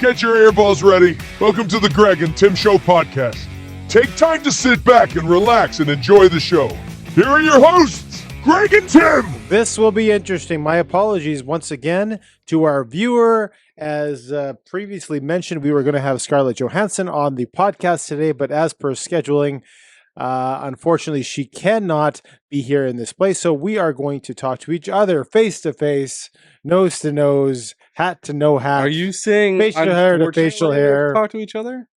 Get your earballs ready. Welcome to the Greg and Tim Show podcast. Take time to sit back and relax and enjoy the show. Here are your hosts, Greg and Tim. This will be interesting. My apologies once again to our viewer. As previously mentioned, we were going to have Scarlett Johansson on the podcast today, but as per scheduling, unfortunately, she cannot be here in this place. So we are going to talk to each other face to face, nose to nose, hat to no hat. Are you saying facial hair to facial hair? Talk to each other?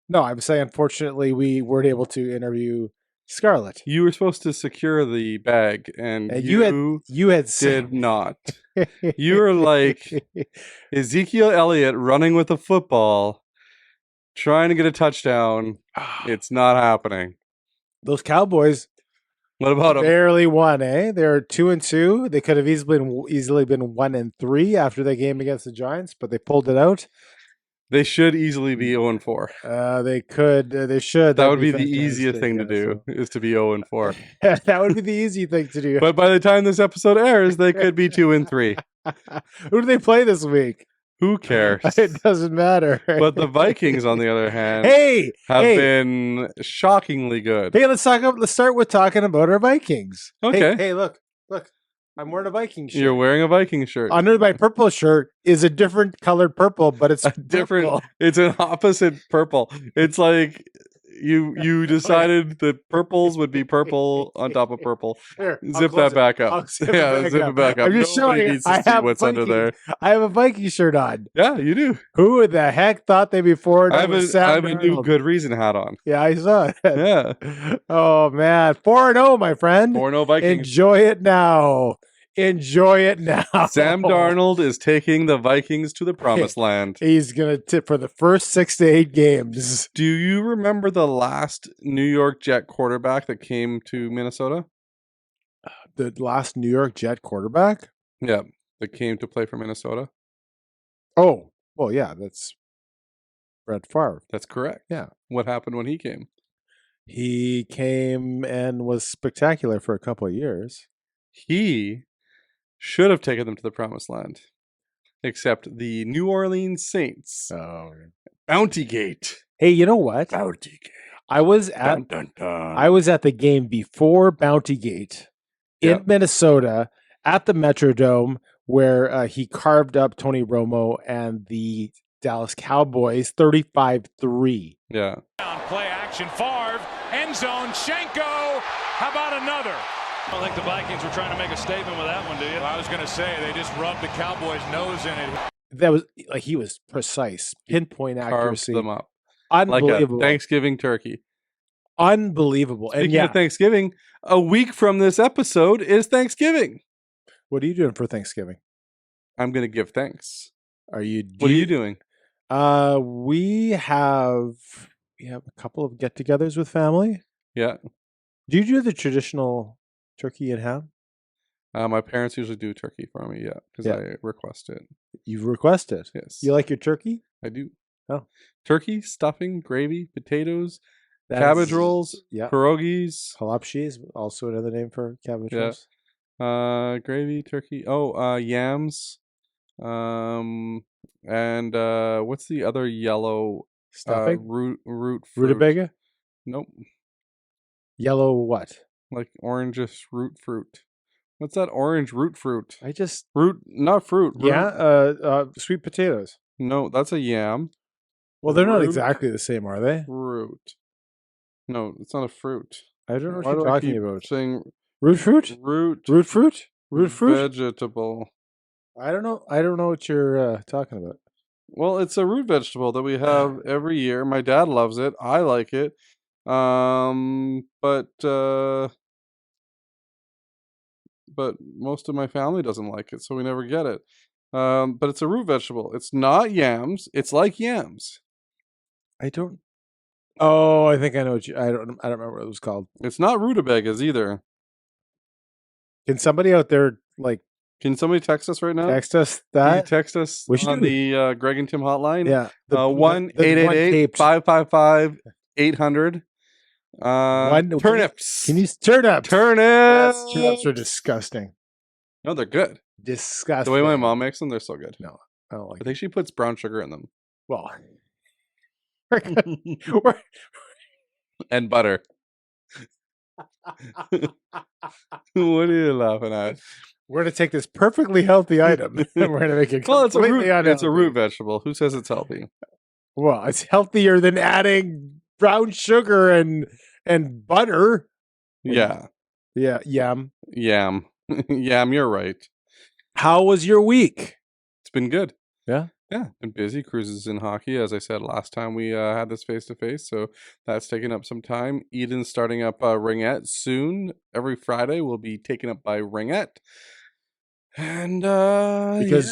No, I'm saying unfortunately we weren't able to interview Scarlett. You were supposed to secure the bag, and you had did not. You were like Ezekiel Elliott running with a football, trying to get a touchdown. It's not happening. Those Cowboys. What about them? Barely won, eh? They're 2-2. They could have easily been 1-3 after the game against the Giants, but they pulled it out. They should easily be 0-4. They could. They should. That would be the easiest thing to do, is to be 0-4. That would be the easy thing to do. But by the time this episode airs, they could be 2-3. Who do they play this week? Who cares? It doesn't matter. But the Vikings, on the other hand, have been shockingly good. Hey, let's start with talking about our Vikings. Okay. Hey, look. I'm wearing a Viking shirt. You're wearing a Viking shirt. Under my purple shirt is a different colored purple, but it's different. Purple. It's an opposite purple. It's like you decided that purples would be purple on top of purple. Here, zip that back up. Zip it back up. I'm just showing you. I have what's under there. I have a Viking shirt on. Yeah, you do. Who the heck thought they'd be forward? I have a new Good Reason hat on. Yeah, I saw it. Yeah. Oh man, 4-0, my friend. 4-0 Vikings. Enjoy it now. Enjoy it now. Sam Darnold is taking the Vikings to the promised land. He's going to tip for the first 6 to 8 games. Do you remember the last New York Jet quarterback that came to Minnesota? The last New York Jet quarterback? Yeah, that came to play for Minnesota. Oh, well, yeah, that's Brett Favre. That's correct. Yeah. What happened when he came? He came and was spectacular for a couple of years. He should have taken them to the promised land, except the New Orleans Saints. Oh, Bounty Gate. Hey, you know what? Bounty Gate. I was at the game before Bounty Gate in Minnesota at the Metrodome, where he carved up Tony Romo and the Dallas Cowboys 35-3. Yeah. Play action, Favre, end zone, Schenko. How about another? I don't think the Vikings were trying to make a statement with that one, do you? Well, I was going to say, they just rubbed the Cowboys' nose in it. That was like, he was precise, pinpoint accuracy. Carved them up. Unbelievable. Like a Thanksgiving turkey. Unbelievable. Speaking of Thanksgiving, a week from this episode is Thanksgiving. What are you doing for Thanksgiving? I'm going to give thanks. What are you doing? We have a couple of get-togethers with family. Yeah. Do you do the traditional turkey and ham? My parents usually do turkey for me, because I request it. You request it? Yes. You like your turkey? I do. Oh. Turkey, stuffing, gravy, potatoes, cabbage rolls, pierogies. Halapshi is also another name for cabbage rolls. Gravy, turkey. Yams. And what's the other yellow stuffing? Root fruit. Rutabaga? Nope. Yellow what? Like orangish root fruit. What's that orange root fruit? Not fruit. Root. Yeah, sweet potatoes. No, that's a yam. Well, they're not exactly the same, are they? Root. No, it's not a fruit. I don't know what you're talking about. Saying root fruit? Root fruit? Vegetable. I don't know what you're talking about. Well, it's a root vegetable that we have every year. My dad loves it. I like it. But most of my family doesn't like it, so we never get it. But it's a root vegetable. It's not yams. It's like yams. Oh, I think I know I don't remember what it was called. It's not rutabagas either. Can somebody out there Can somebody text us right now? Text us that. Can you text us on the Greg and Tim hotline? Yeah. 1-888-555-800. Turnips. Can you turnips? Turnips. Turnips are disgusting. No, they're good. Disgusting. The way my mom makes them, they're so good. No, I don't like I think she puts brown sugar in them. Well, we're- And butter. What are you laughing at? we're going to take this perfectly healthy item and we're going to make it Well, it's a root. completely unhealthy. It's a root vegetable. Who says it's healthy? Well, it's healthier than adding brown sugar and butter. Yeah, Yeah, yum. yam, yam. You're right. How was your week? It's been good. Yeah? Yeah, been busy. Cruises in hockey, as I said last time we had this face to face, so that's taking up some time. Eden's starting up Ringette soon. Every Friday will be taken up by Ringette, and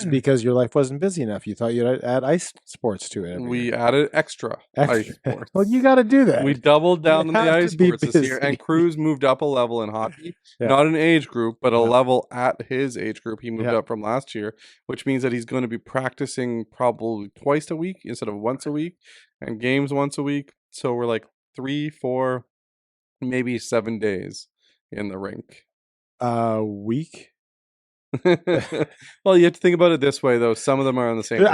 Because your life wasn't busy enough. You thought you'd add ice sports to it. we added extra ice sports. Well, you got to do that. We doubled down You on the have ice to be sports this year, busy. and Cruz moved up a level in hockey. Yeah. Not an age group, but a Yeah. level at his age group. He moved Yeah. up from last year, which means that he's going to be practicing probably twice a week instead of once a week, and games once a week. So we're like 3, 4, maybe 7 days in the rink. Week? Well, you have to think about it this way, though. Some of them are on the same days.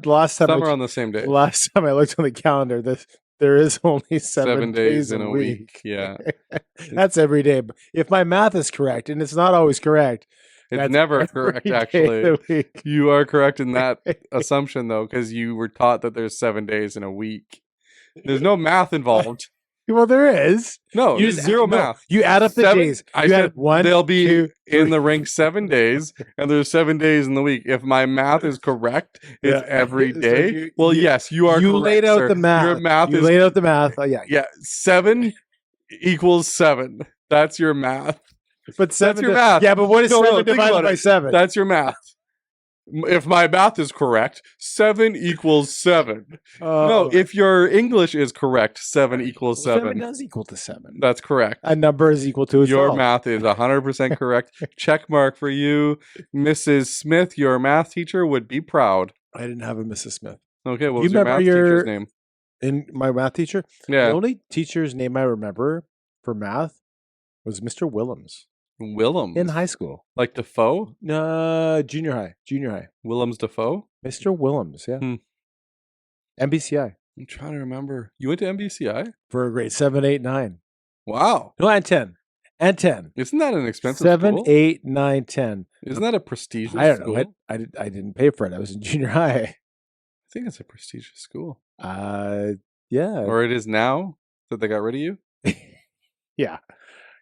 Last time Some are on the same day. Last time I looked on the calendar, there is only 7 days in a week. Yeah. That's every day. But if my math is correct, and it's not always correct, It's that's never every correct, day of actually. the week. You are correct in that assumption, though, because you were taught that there's 7 days in a week. There's no math involved. Well, there is. No, You there's just- zero no, math. You add up the 7 days. I You add said one. they'll be 2, in 3. the rink 7 days, and there's 7 days in the week. If my math is correct, it's Yeah. every So day. Well, yes, you are You correct, laid out sir. the math. Your math You is laid out the math. Oh yeah. yeah, 7 equals 7. That's your math. But 7. your math. Yeah, but what is No, 7 think divided about by it. 7? That's your math. If my math is correct, 7 equals 7. No, if your English is correct, 7 equals 7. does equal to 7. That's correct. A number is equal to Your 12. math is 100% correct. Check mark for you. Mrs. Smith, your math teacher, would be proud. I didn't have a Mrs. Smith. Okay, what You was your remember math teacher's name? In my math teacher, Yeah, the only teacher's name I remember for math was Mr. Willems Willems. in high school. Like Defoe? Junior high. Willems Defoe? Mr. Willems, yeah. Hmm. MBCI I'm trying to remember. You went to MBCI? for grade 7, 8, 9. Wow. No, and 10. And 10. Isn't that an expensive 7, school? 8, 9, 10. Isn't that a prestigious I don't school? know. I didn't pay for it. I was in junior high. I think it's a prestigious school. Yeah. Or it is now that they got rid of you? Yeah.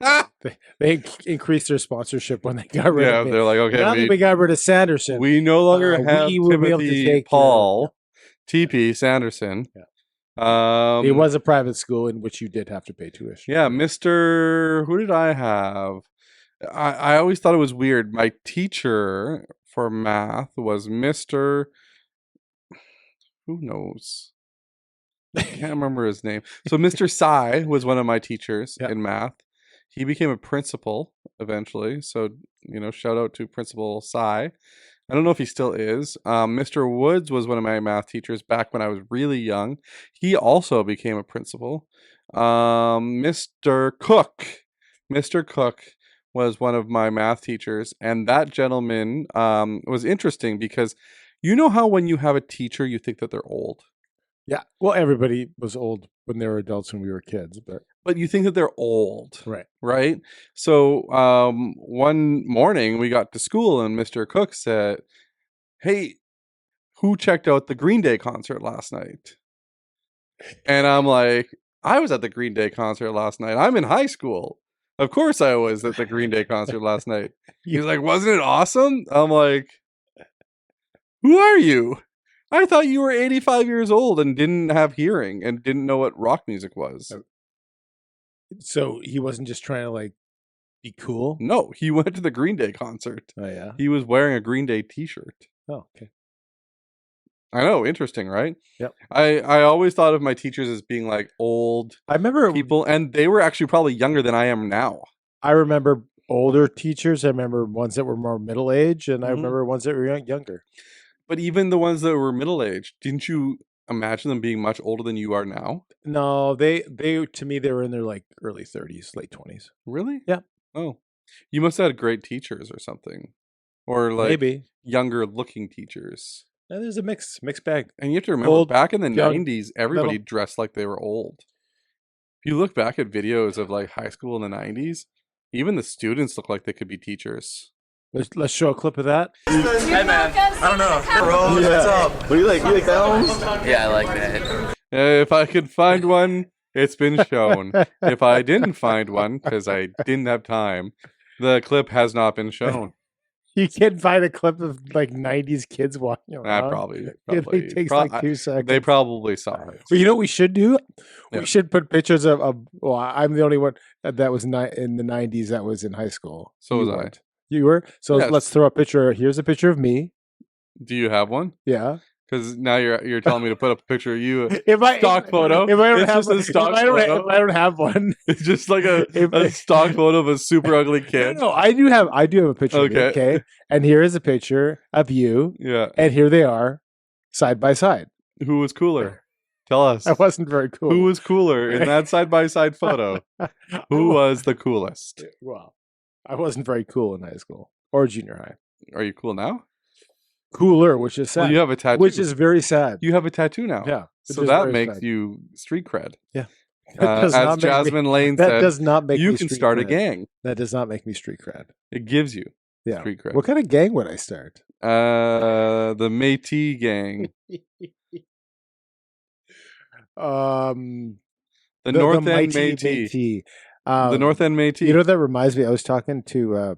Ah! They increased their sponsorship when they got rid Yeah, of me. they're like, Now okay, that we got rid of Sanderson. we no longer have we will be able to Timothy take Paul, TP Sanderson. Yeah. It was a private school in which you did have to pay tuition. Yeah, Mr. Who did I have? I always thought it was weird. My teacher for math was Mr. Who knows? I can't remember his name. So Mr. Sai was one of my teachers Yeah. in math. He became a principal eventually. So, shout out to Principal Sai. I don't know if he still is. Mr. Woods was one of my math teachers back when I was really young. He also became a principal. Mr. Cook was one of my math teachers. And that gentleman was interesting because you know how when you have a teacher, you think that they're old? Yeah. Well, everybody was old when they were adults when we were kids, But you think that they're old. right. Right? So one morning we got to school and Mr. Cook said, "Hey, who checked out the Green Day concert last night?" And I'm like, "I was at the Green Day concert last night. I'm in high school. Of course I was at the Green Day concert last night." He's like, "Wasn't it awesome?" I'm like, "Who are you? I thought you were 85 years old and didn't have hearing and didn't know what rock music was." So he wasn't just trying to be cool. No, he went to the Green Day concert. Oh yeah. He was wearing a Green Day t-shirt. Oh okay. I know, interesting, right? Yep. I always thought of my teachers as being like old I remember people, and they were actually probably younger than I am now. I remember older teachers. I remember ones that were more middle age, and I Mhm. remember ones that were younger. But even the ones that were middle-aged, didn't you imagine them being much older than you are now? No, they to me they were in their early 30s, late 20s. Really? Yeah. Oh. You must have had great teachers or something. Or Maybe. younger looking teachers. And there's a mixed bag. And you have to remember, Old, back in the young, 90s, everybody middle. dressed like they were old. If you look back at videos of like high school in the 90s, even the students look like they could be teachers. Let's show a clip of that. Hey man, I don't know. Bro, what's up? What do you like? You like that one? Yeah, I like that. If I could find one, it's been shown. If I didn't find one, because I didn't have time, the clip has not been shown. You can't find a clip of like 90s kids walking around. Probably. It takes like 2 seconds. They probably saw it. But you know what we should do? Yeah. We should put pictures of well, I'm the only one that was in the 90s that was in high school. So You was I. weren't. You were? So Yes. let's throw a picture. Here's a picture of me. Do you have one? Yeah. Because now you're telling me to put up a picture of you. If I Stock photo. If I don't It's have just a one, stock if I don't, photo. if I don't have one. It's just like a If- stock photo of a super ugly kid. No, I do have a picture of you, Okay. okay? And here is a picture of you, Yeah. and here they are, side by side. Who was cooler? Tell us. I wasn't very cool. Who was cooler in that side by side photo? Who was the coolest? Well, I wasn't very cool in high school or junior high. Are you cool now? Cooler, which is sad. Well, you have a tattoo. which is very sad. You have a tattoo now. Yeah. which So is that very makes sad. you street cred. Yeah. That does As not make me- Jasmine Lane That said, does not make you me can street start a cred. gang. That does not make me street cred. It gives you Yeah. street cred. What kind of gang would I start? The Métis gang. The North End mighty Métis. Métis. The North End Métis. You know, that reminds me, I was talking to,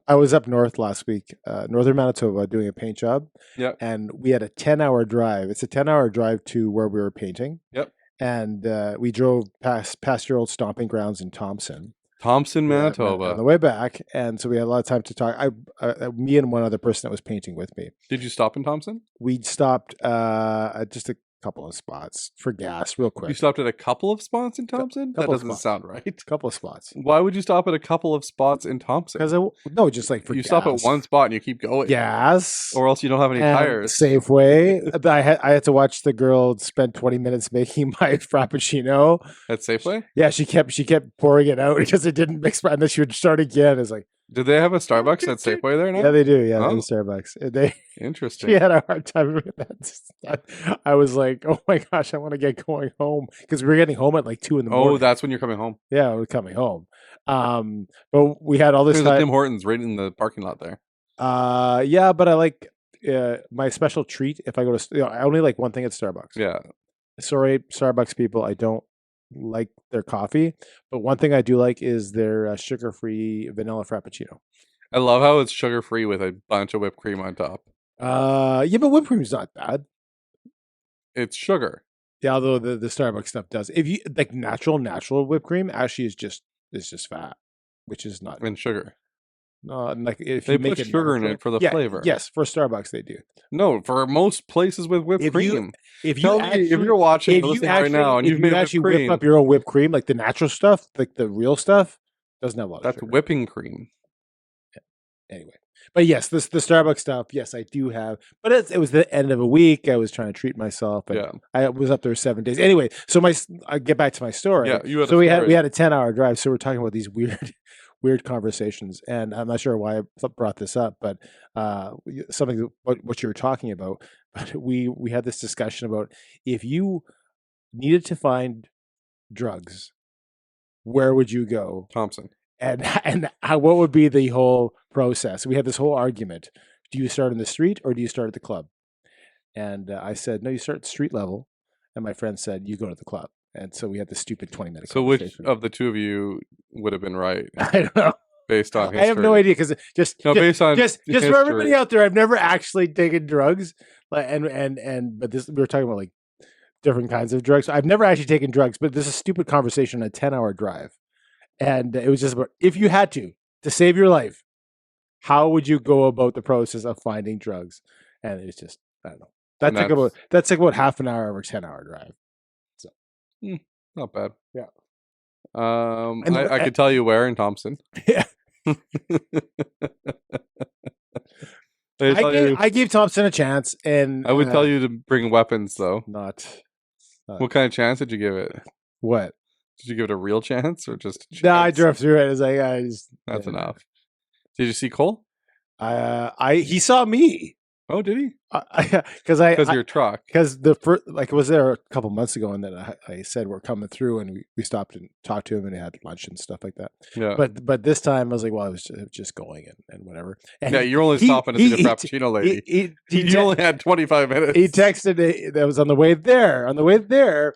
I was up north last week, northern Manitoba, doing a paint job. Yep. And we had a 10-hour drive. It's a 10-hour drive to where we were painting. Yep. And we drove past your old stomping grounds in Thompson. Thompson, Yeah, Manitoba. on the way back. And so we had a lot of time to talk. Me and one other person that was painting with me. Did you stop in Thompson? We stopped at just a couple of spots for gas real quick. You stopped at a couple of spots in Thompson? That couple of doesn't spots. sound right. couple of spots. Why would you stop at a couple of spots in Thompson? Because no, just like for You gas. stop at one spot and you keep going. gas, Or else you don't have any and tires. Safeway. I had to watch the girl spend 20 minutes making my frappuccino. At Safeway? Yeah, she kept pouring it out because it didn't mix, and then she would start again. It's like, Did they have a Starbucks at Safeway there now? yeah, they do. Yeah, Oh. they do Starbucks. They Interesting. She had a hard time with that. I was like, oh my gosh, I want to get going home because we were getting home at like 2 a.m. Oh, that's when you're coming home. yeah, we're coming home. But we had all this There's a time. Tim Hortons right in the parking lot there. Yeah, but I like my special treat if I go to. I only like one thing at Starbucks. Yeah. Sorry, Starbucks people, I don't like their coffee, but one thing I do like is their sugar-free vanilla frappuccino. I love how it's sugar free with a bunch of whipped cream on top. Yeah, but whipped cream's not bad. It's sugar. Yeah, although the Starbucks stuff does. If you like natural whipped cream, actually is just fat, which is not. And sugar. Like if They you make put it sugar in natural- it for the Yeah, flavor. Yes, for Starbucks they do. No, for most places with whipped If you- cream. If Tell me if you're watching if or you listening right now and if you've you made whipped actually cream, whip up your own whipped cream, like the natural stuff, like the real stuff, doesn't have a lot of that's sugar. whipping cream. Anyway, but yes, the Starbucks stuff, yes, I do have. But it was the end of a week. I was trying to treat myself, and Yeah. I was up there 7 days. Anyway, so I get back to my story. Yeah, you had so a we story. had a 10-hour drive. So we're talking about these weird conversations, and I'm not sure why I brought this up, but something what you were talking about. But we had this discussion about if you needed to find drugs, where would you go? Thompson. And what would be the whole process? We had this whole argument. Do you start in the street or do you start at the club? And I said, no, you start at the street level. And my friend said, you go to the club. And so we had this stupid 20-minute So which conversation. of the two of you would have been right I don't know. based on history? I have no idea because just based on just for history. everybody out there, I've never actually taken drugs. But this we were talking about like different kinds of drugs. I've never actually taken drugs, but this is a stupid conversation on a 10-hour drive. And it was just about if you had to save your life, how would you go about the process of finding drugs? And it's just I don't know. That took about half an hour of a 10-hour drive. So Not bad. Yeah. I could tell you where in Thompson. Yeah. I gave Thompson a chance, and I would tell you to bring weapons, though. not What kind of chance did you give it? what. Did you give it a real chance or just a chance? No, I drove through it. It's like I just That's enough. Did you see Cole? He saw me. Oh, did he? Because your truck. Because the first, like, was there a couple months ago, and then I said we're coming through, and we stopped and talked to him, and he had lunch and stuff like that. Yeah. But this time I was like, well, I was just going and whatever. And yeah, you're only stopping to see the Frappuccino lady. You only had 25 minutes. He texted. That was on the way there. On the way there,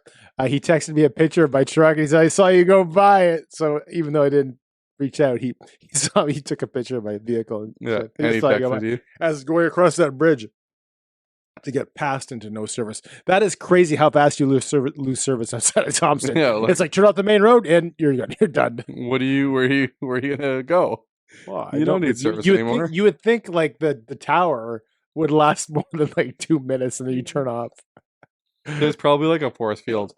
he texted me a picture of my truck. He said, "I saw you go by it." So even though I didn't reach out, he saw me. He took a picture of my vehicle. And yeah, said, and he texted you as going across that bridge to get passed into no service. That is crazy how fast you lose service outside of Thompson. Yeah, it's like turn off the main road and you're done. You're done. Where are you gonna go? Well, you don't need service anymore. You would think like the tower would last more than like 2 minutes and then you turn off. There's probably like a force field.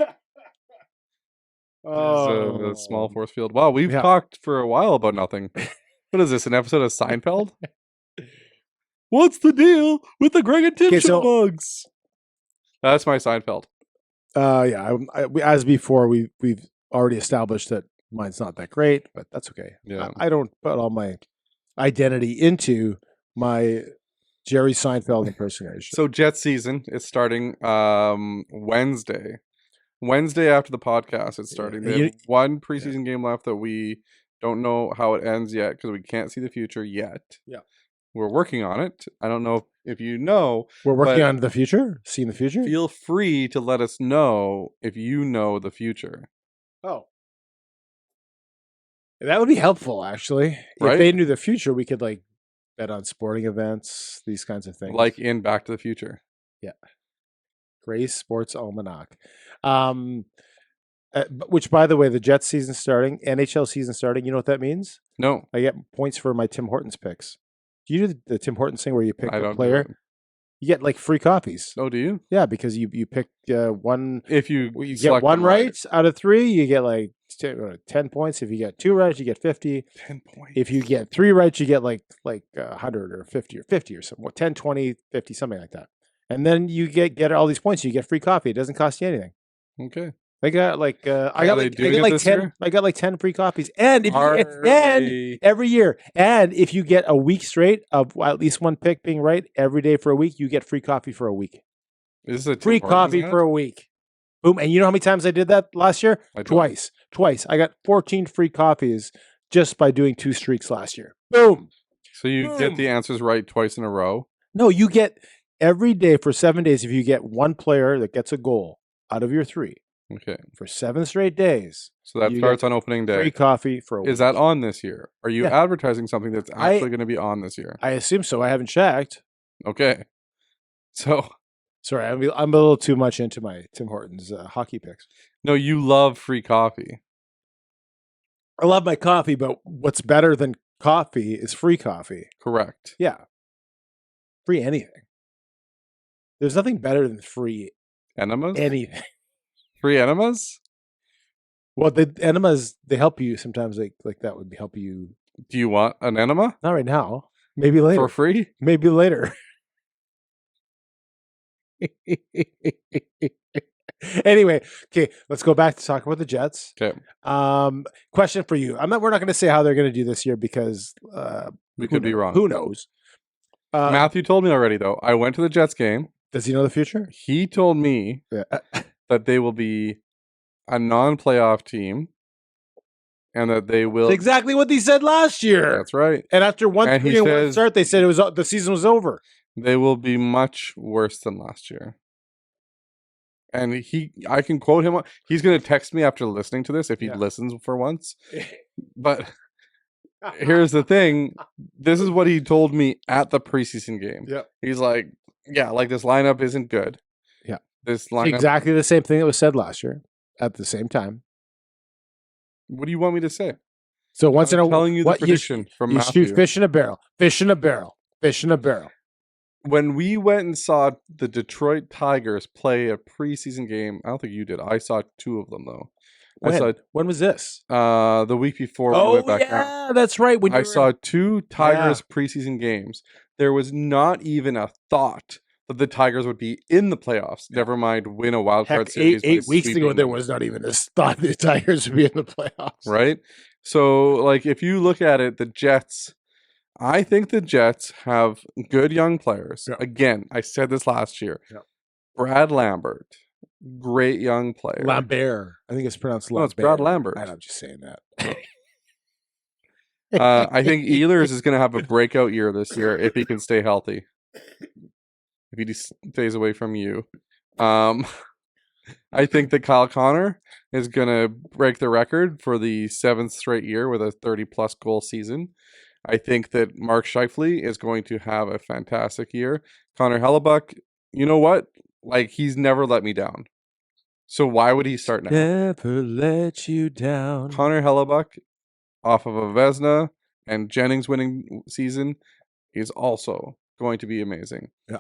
A small force field. Wow, we've talked for a while about nothing. What is this? An episode of Seinfeld? What's the deal with the Greg and Tim show bugs? That's my Seinfeld. As before, we've already established that mine's not that great, but that's okay. Yeah, I don't put all my identity into my Jerry Seinfeld impersonation. So Jet season is starting Wednesday. Wednesday after the podcast, it's starting. They have one preseason game left that we don't know how it ends yet because we can't see the future yet. Yeah. We're working on it. I don't know if you know. We're working on the future? Seeing the future? Feel free to let us know if you know the future. Oh. That would be helpful, actually. Right? If they knew the future, we could, like, bet on sporting events, these kinds of things. Like in Back to the Future. Yeah. Gray's Sports Almanac. Which, by the way, the Jets season starting, NHL season starting, you know what that means? No. I get points for my Tim Hortons picks. Do you do the Tim Hortons thing where you pick a player? You get like free copies. Oh, do you? Yeah, because you pick one. If you get one right out of 3, you get like 10 points. If you get 2 right, you get 50. 10 points. If you get 3 right, you get like 100 or 50 or something. 10, 20, 50, something like that. And then you get all these points. You get free coffee. It doesn't cost you anything. Okay. I got like I got like 10 free copies, and every year, and if you get a week straight of at least one pick being right every day for a week, you get free coffee for a week. Is this a free coffee for a week? Boom! And you know how many times I did that last year? Twice. I got 14 free coffees just by doing 2 streaks last year. Boom! So you get the answers right twice in a row? No, you get every day for 7 days. If you get one player that gets a goal out of your 3. Okay. For 7 straight days. So that starts on opening day. Free coffee for a week. Is that on this year? Are you advertising something that's actually going to be on this year? I assume so. I haven't checked. Okay. So. Sorry, I'm a little too much into my Tim Hortons hockey picks. No, you love free coffee. I love my coffee, but what's better than coffee is free coffee. Correct. Yeah. Free anything. There's nothing better than free enemas. Anything. Free enemas? Well, the enemas, they help you sometimes. Like that would help you. Do you want an enema? Not right now. Maybe later. For free? Maybe later. Anyway, okay, let's go back to talk about the Jets. Okay. Question for you. We're not going to say how they're going to do this year because we could be wrong. Who knows? Matthew told me already, though. I went to the Jets game. Does he know the future? He told me that they will be a non-playoff team and that they will... That's exactly what he said last year. That's right. And after 1-3-1 start, they said the season was over. They will be much worse than last year. And I can quote him. He's going to text me after listening to this if he listens for once. But here's the thing. This is what he told me at the preseason game. Yep. He's like, like this lineup isn't good. Yeah. This lineup. Exactly the same thing that was said last year at the same time. What do you want me to say? So once in a while, telling you the prediction from Matthew. You shoot fish in a barrel. Fish in a barrel. Fish in a barrel. When we went and saw the Detroit Tigers play a preseason game, I don't think you did. I saw 2 of them though. When was this? The week before. We went back out. That's right. I saw 2 Tigers preseason games. There was not even a thought that the Tigers would be in the playoffs. Never mind win a wild card series. 8 weeks ago, there was not even a thought the Tigers would be in the playoffs. Right. So, like, if you look at it, the Jets I think the Jets have good young players. Yeah. Again, I said this last year. Yeah. Brad Lambert, great young player. Lambert. I think it's pronounced Lambert. No, it's Brad Lambert. I'm just saying that. I think Ehlers is going to have a breakout year this year if he can stay healthy. If he stays away from you. I think that Kyle Connor is going to break the record for the 7th straight year with a 30-plus goal season. I think that Mark Scheifele is going to have a fantastic year. Connor Hellebuck, you know what? Like, he's never let me down. So why would he start now? Never let you down. Connor Hellebuck, off of a Vezina and Jennings winning season, is also going to be amazing. Yeah.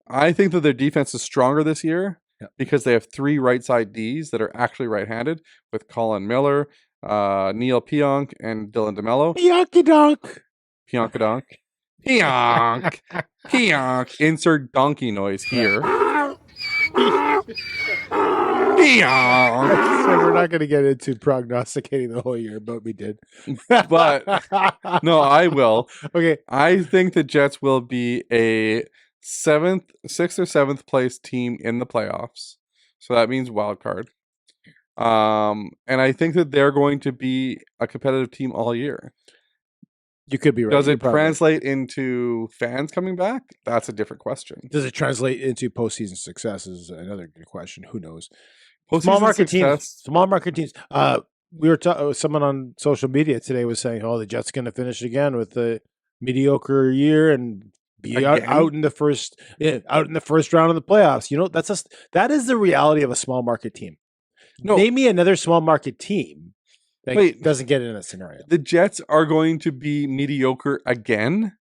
I think that their defense is stronger this year. Yeah. Because they have 3 right side Ds that are actually right-handed with Colin Miller, Neil Pionk, and Dylan DeMello. Pionk-a-donk. Pionk-a-donk. Pionk. Pionk. Insert donkey noise here. Pionk. So we're not going to get into prognosticating the whole year, but we did. But, no, I will. Okay. I think the Jets will be a 6th or 7th place team in the playoffs. So that means wild card. And I think that they're going to be a competitive team all year. You could be right. Does it translate into fans coming back? That's a different question. Does it translate into postseason success is another good question. Who knows? Postseason Small market success, teams. Small market teams. We were someone on social media today was saying, "Oh, the Jets going to finish again with a mediocre year and be out in the first round of the playoffs." You know, that is the reality of a small market team. No. Name me another small market team that doesn't get in a scenario. The Jets are going to be mediocre again.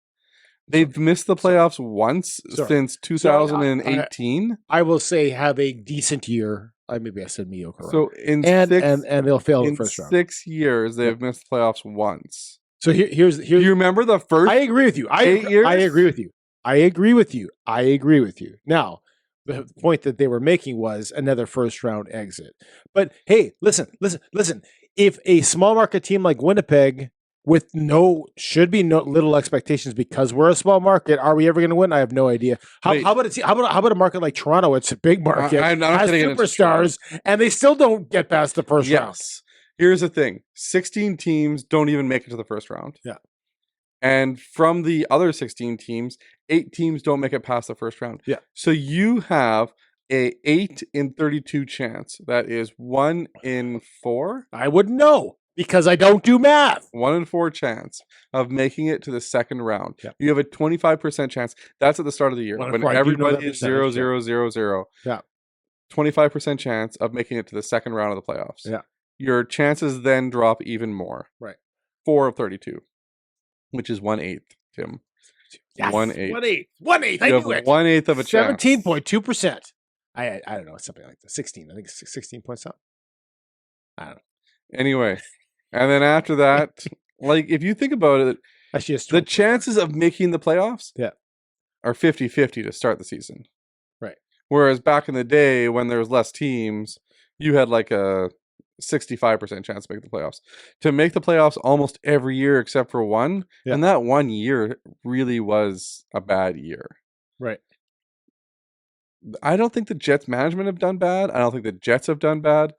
They've missed the playoffs once since 2018. I will say have a decent year. Maybe I said mediocre. So and they'll fail in the first round. 6 years, they've missed the playoffs once. So here's. Do you remember the first? I agree with you. 8 years? I agree with you. I agree with you. Now, the point that they were making was another first round exit. But hey, listen. If a small market team like Winnipeg with should be no little expectations because we're a small market, are we ever going to win? I have no idea. How about a market like Toronto? It's a big market. I'm not has superstars, and they still don't get past the first round. Here's the thing: 16 teams don't even make it to the first round. Yeah. And from the other 16 teams, 8 teams don't make it past the first round. Yeah. So you have a 8 in 32 chance. That is 1 in 4. I wouldn't know because I don't do math. 1 in 4 chance of making it to the second round. Yeah. You have a 25% chance. That's at the start of the year when everybody is 0, 0, 0, 0. Yeah. 25% chance of making it to the second round of the playoffs. Yeah. Your chances then drop even more. Right. 4 of 32. Which is 1/8, Tim. Yes, 1/8. 1/8. I knew it. 1/8 of a chance. 17.2%. I don't know. Something like that. 16. I think it's 16 point something. I don't know. Anyway, and then after that, like if you think about it, actually, the chances of making the playoffs are 50-50 to start the season. Right. Whereas back in the day when there was less teams, you had like a 65% chance to make the playoffs. To make the playoffs almost every year except for one, and that 1 year really was a bad year. Right. I don't think the Jets management have done bad. I don't think the Jets have done bad.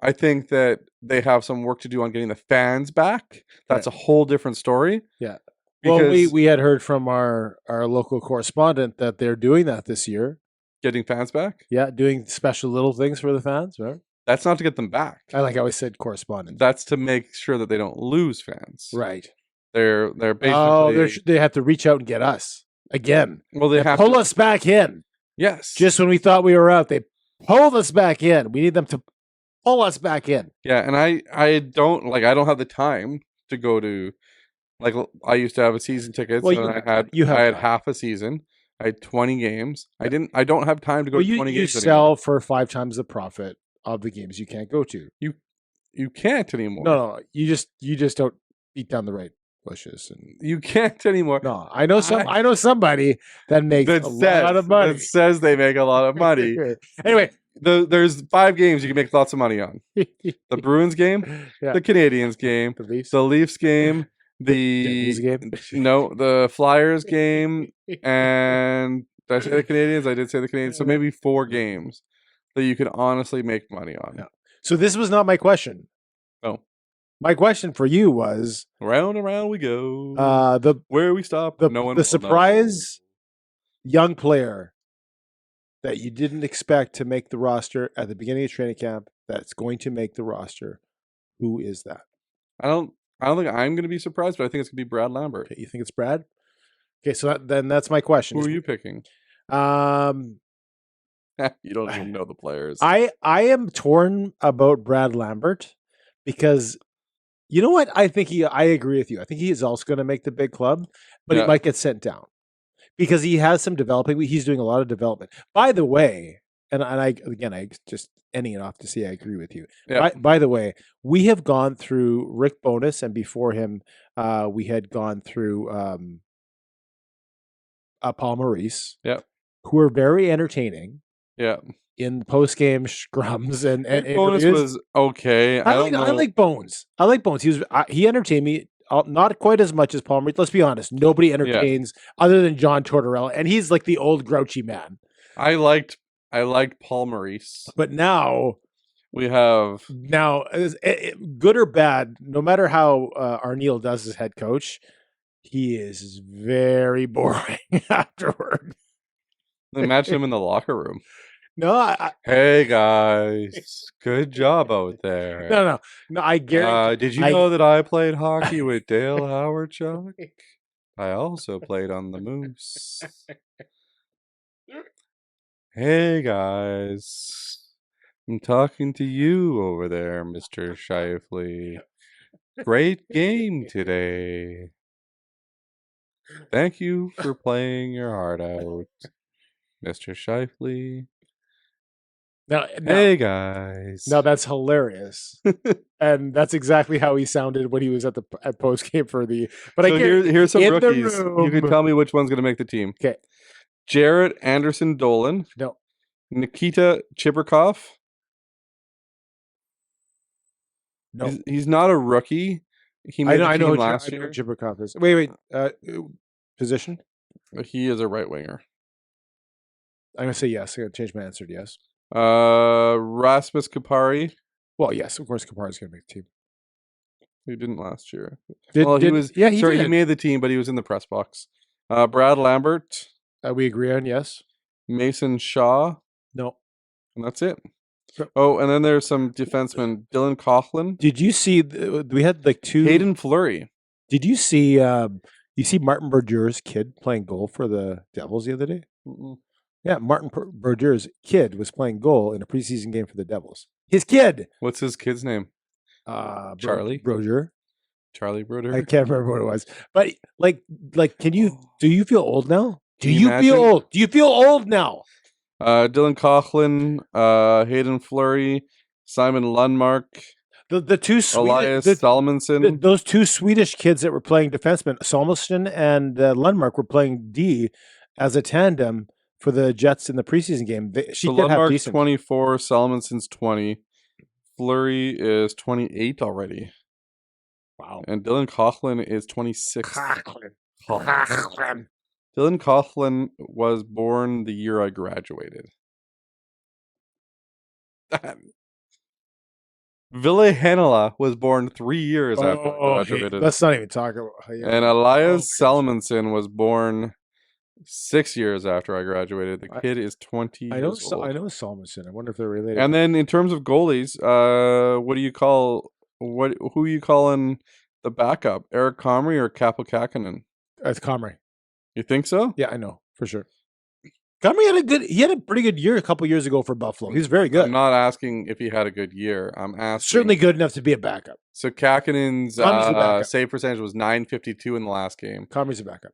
I think that they have some work to do on getting the fans back. That's a whole different story. Yeah. Well, we had heard from our local correspondent that they're doing that this year. Getting fans back? Yeah, doing special little things for the fans, right? That's not to get them back. I like how I said correspondent. That's to make sure that they don't lose fans. Right. They're basically they have to reach out and get us again. Well, they have pull us back in. Yes. Just when we thought we were out, they pulled us back in. We need them to pull us back in. Yeah, and I don't have the time to go to, like, I used to have a season tickets, and I had half a season. I had 20 games. Yeah. I don't have time to go to 20 games. You sell for 5 times the profit of the games you can't go to. You can't anymore. No, you just don't beat down the right bushes, and you can't anymore. No, I know somebody that makes a lot of money. That says they make a lot of money. Anyway, there's 5 games you can make lots of money on. The Bruins game, the Canadiens game, the Leafs game, Devils game? The Flyers game, and did I say the Canadians? I did say the Canadians. So maybe 4 games that you can honestly make money on. Yeah. So this was not my question. No. My question for you was Round and round we go. Where we stop, no one the will surprise young player that you didn't expect to make the roster at the beginning of training camp that's going to make the roster. Who is that? I don't think I'm going to be surprised, but I think it's going to be Brad Lambert. Okay, you think it's Brad? Okay, so then that's my question. Who are you picking? You don't even know the players. I am torn about Brad Lambert because you know what? I agree with you. I think he is also going to make the big club, but he might get sent down because he has some developing. He's doing a lot of development. By the way, and I just ending it off to say I agree with you. Yeah. By the way, we have gone through Rick Bowness, and before him, we had gone through Paul Maurice. Yeah. Who are very entertaining. Yeah. In post-game scrums and Bones was okay. I like Bones. I like Bones. He entertained me not quite as much as Paul Maurice. Let's be honest. Nobody entertains other than John Tortorella, and he's like the old grouchy man. I liked Paul Maurice, but now we have good or bad. No matter how Arniel does as head coach, he is very boring afterward. Imagine him in the locker room. No, hey guys, good job out there. No, I guarantee. Did you know that I played hockey with Dale Howard, Chuck? I also played on the Moose. Hey guys, I'm talking to you over there, Mr. Shifley. Great game today. Thank you for playing your heart out, Mr. Shifley. Hey guys. Now that's hilarious, and that's exactly how he sounded when he was at post game for the. But so here's some rookies. You can tell me which one's going to make the team. Okay, Jared Anderson Dolan. No. Nikita Chibrikov. No, he's not a rookie. He made the team last year. I know Chibrikov is. Wait. Position? He is a right winger. I'm gonna say yes. I'm gonna change my answer to yes. Rasmus Kupari. Well, yes, of course, Kupari's gonna make the team. He didn't last year. He made the team, but he was in the press box. Brad Lambert. We agree on yes. Mason Shaw. No. And that's it. Oh, and then there's some defensemen. Dylan Coughlin. Did you see? We had like 2. Hayden Fleury. Did you see? You see Martin Bergeur's kid playing goal for the Devils the other day? Mm-mm. Yeah, Martin Bergeur's kid was playing goal in a preseason game for the Devils. His kid. What's his kid's name? Charlie Bergeur. Charlie Bergeur. I can't remember what it was. But like, do you feel old now? Do you feel old? Do you feel old now? Dylan Coughlin, Hayden Fleury, Simon Lundmark. The two Elias Salmonson. Those 2 Swedish kids that were playing defensemen, Salmonson and Lundmark, were playing D as a tandem for the Jets in the preseason game. Lundmark's 24, Salmonson's 20. Fleury is 28 already. Wow. And Dylan Coughlin is 26. Coughlin. Dylan Coughlin was born the year I graduated. Ville Heinola was born 3 years after I graduated. Let's not even talk about. And Elias Salmonson was born 6 years after I graduated. The kid is 20 years old. I know Salmonson. I wonder if they're related. And then in terms of goalies, who are you calling the backup? Eric Comrie or Kaapo Kähkönen? It's Comrie. You think so? Yeah, I know for sure. Comrie had a pretty good year a couple years ago for Buffalo. He's very good. I'm not asking if he had a good year. I'm asking certainly good enough to be a backup. So Kähkönen's save percentage was .952 in the last game. Comrie's a backup.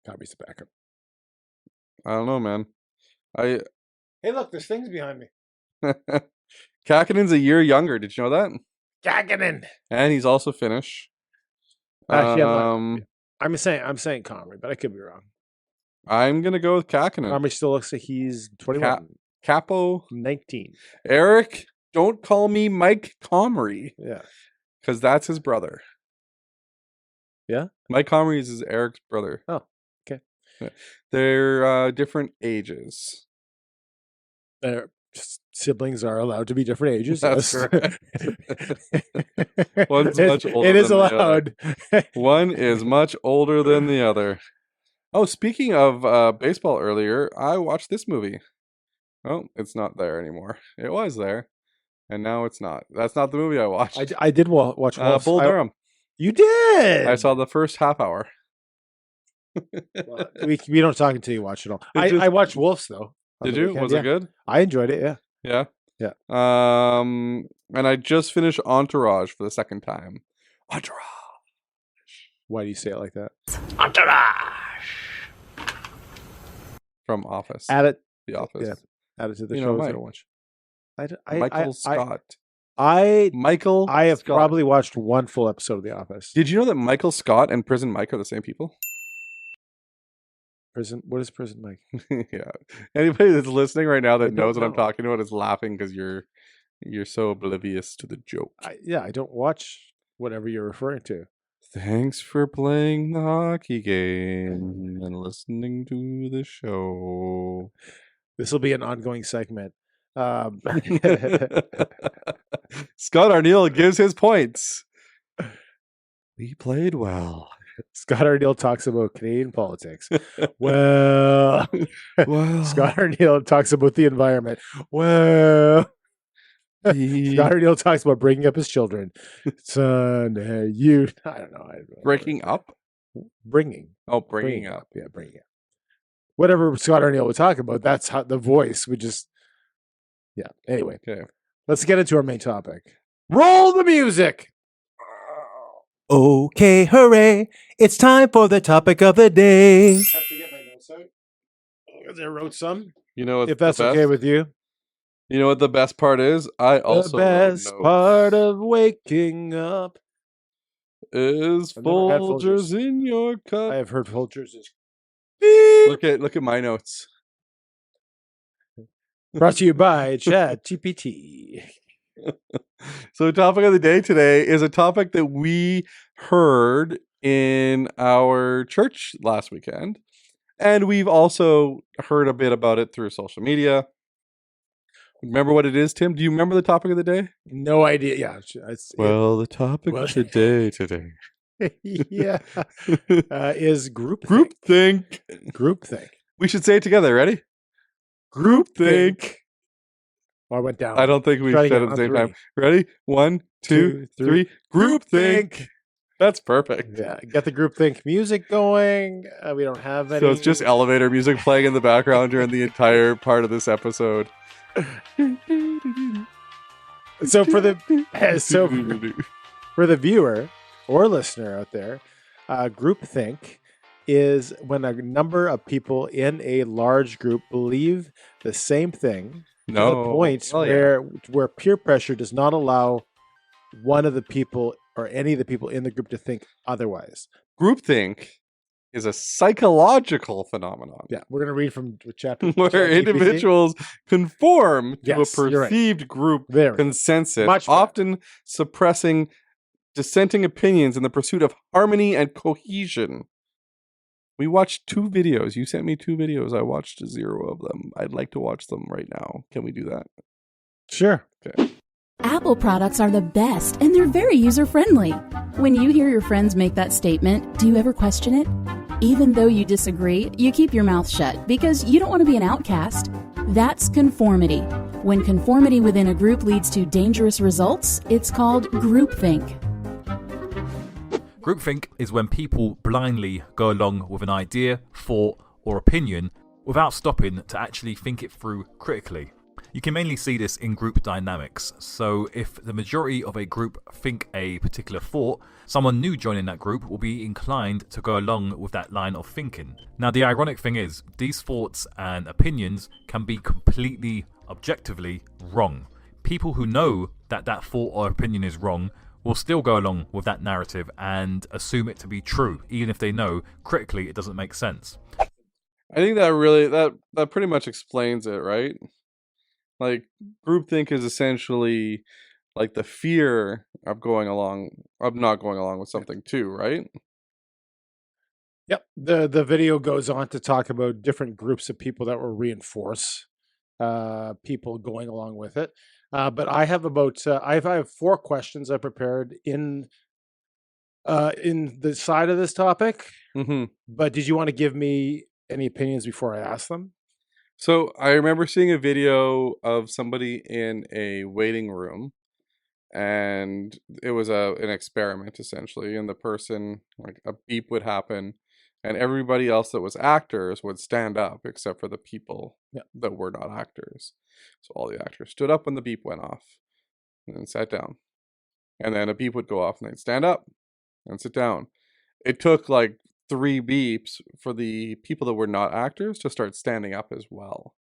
Comrie's a backup. I don't know, man. Hey, look, there's things behind me. Kähkönen's a year younger. Did you know that? Kähkönen. And he's also Finnish. Actually, I'm saying Comrie, but I could be wrong. I'm gonna go with Kähkönen. Comrie still looks like he's 21. Capo 19. Eric, don't call me Mike Comrie. Yeah. Because that's his brother. Yeah? Mike Comries is Eric's brother. Oh, okay. Yeah. They're different ages. Their siblings are allowed to be different ages. That's yes. correct. One's much older It is than the other. allowed. One is much older than the other. Oh, speaking of baseball earlier, I watched this movie. Oh, it's not there anymore. It was there, and now it's not. That's not the movie I watched. I did watch Wolf. Bull Durham. You did. I saw the first half hour. Well, we don't talk until you watch it all. It I watched Wolves though. on Did the you? weekend. Was Yeah. it good? I enjoyed it. Yeah. Yeah. Yeah. And I just finished Entourage for the second time. Entourage. Why do you say it like that? From Office. Add it. The Office. Yeah. Add it to the You know shows I Mike. don't watch. Michael Scott. I have Scott. probably watched one full episode of The Office. Did you know that Michael Scott and Prison Mike are the same people? Prison. What is Prison Mike? Yeah. Anybody that's listening right now I that don't knows what I'm know. talking about is laughing because you're so oblivious to the joke. I don't watch whatever you're referring to. Thanks for playing the hockey game and listening to the show. This will be an ongoing segment. Scott Arniel gives his points. We played well. Scott Arniel talks about Canadian politics. Well, Well, Scott Arniel talks about the environment. Well, Scott Arniel talks about bringing up his children. Son, you. I don't know. breaking up? Bringing. Oh, bringing up. Yeah, bringing up. Whatever Scott Arniel would talk about, that's how the voice would just. Yeah. Anyway, Okay. let's get into our main topic. Roll the music. Okay, hooray! It's time for the topic of the day. I have to get my notes out. Because I wrote some. You know what? If that's okay with you. You know what the best part is? I also the best wrote notes. part of waking up. Is I've never had Folgers Folgers. in your cup. I have heard Folgers is Look at my notes. brought to you by ChatGPT. So topic of the day today is a topic that we heard in our church last weekend. And we've also heard a bit about it through social media. Remember what it is, Tim? Do you remember the topic of the day? No idea. Yeah. The topic Well- of the day today. Yeah. Is groupthink. Groupthink. Groupthink. We should say it together. Ready? Groupthink. Oh, I went down. I don't think we Try said it again at the on same time. three. Ready? 1, 2, 2, 3. Groupthink. That's perfect. Yeah. Get the groupthink music going. We don't have any. So it's just elevator music playing in the background during the entire part of this episode. So for the for the viewer or listener out there, groupthink is when a number of people in a large group believe the same thing to the point Well, yeah. where peer pressure does not allow one of the people or any of the people in the group to think otherwise. Groupthink is a psychological phenomenon Yeah, we're gonna read from chapter where ChatGPT. individuals conform to Yes, a you're right. perceived group There we go. consensus, Much better. often suppressing dissenting opinions in the pursuit of harmony and cohesion. We watched 2 videos. You sent me 2 videos. I watched 0 of them. I'd like to watch them right now. Can we do that? Sure. Apple products are the best, and they're very user-friendly. When you hear your friends make that statement, do you ever question it? Even though you disagree, you keep your mouth shut because you don't want to be an outcast. That's conformity. When conformity within a group leads to dangerous results, it's called groupthink. Groupthink is when people blindly go along with an idea, thought, or opinion without stopping to actually think it through critically. You can mainly see this in group dynamics. So if the majority of a group think a particular thought, someone new joining that group will be inclined to go along with that line of thinking. Now the ironic thing is, these thoughts and opinions can be completely objectively wrong. People who know that that thought or opinion is wrong will still go along with that narrative and assume it to be true, even if they know critically it doesn't make sense. I think that really that pretty much explains it, right? Like groupthink is essentially like the fear of not going along with something too, right? Yep. The video goes on to talk about different groups of people that will reinforce people going along with it. But I have I have 4 questions I prepared in the side of this topic. Mm-hmm. But did you want to give me any opinions before I ask them? So I remember seeing a video of somebody in a waiting room, and it was an experiment essentially, and the person, like, a beep would happen, and everybody else that was actors would stand up except for the people that were not actors. So all the actors stood up when the beep went off and then sat down. And then a beep would go off and they'd stand up and sit down. It took like 3 beeps for the people that were not actors to start standing up as well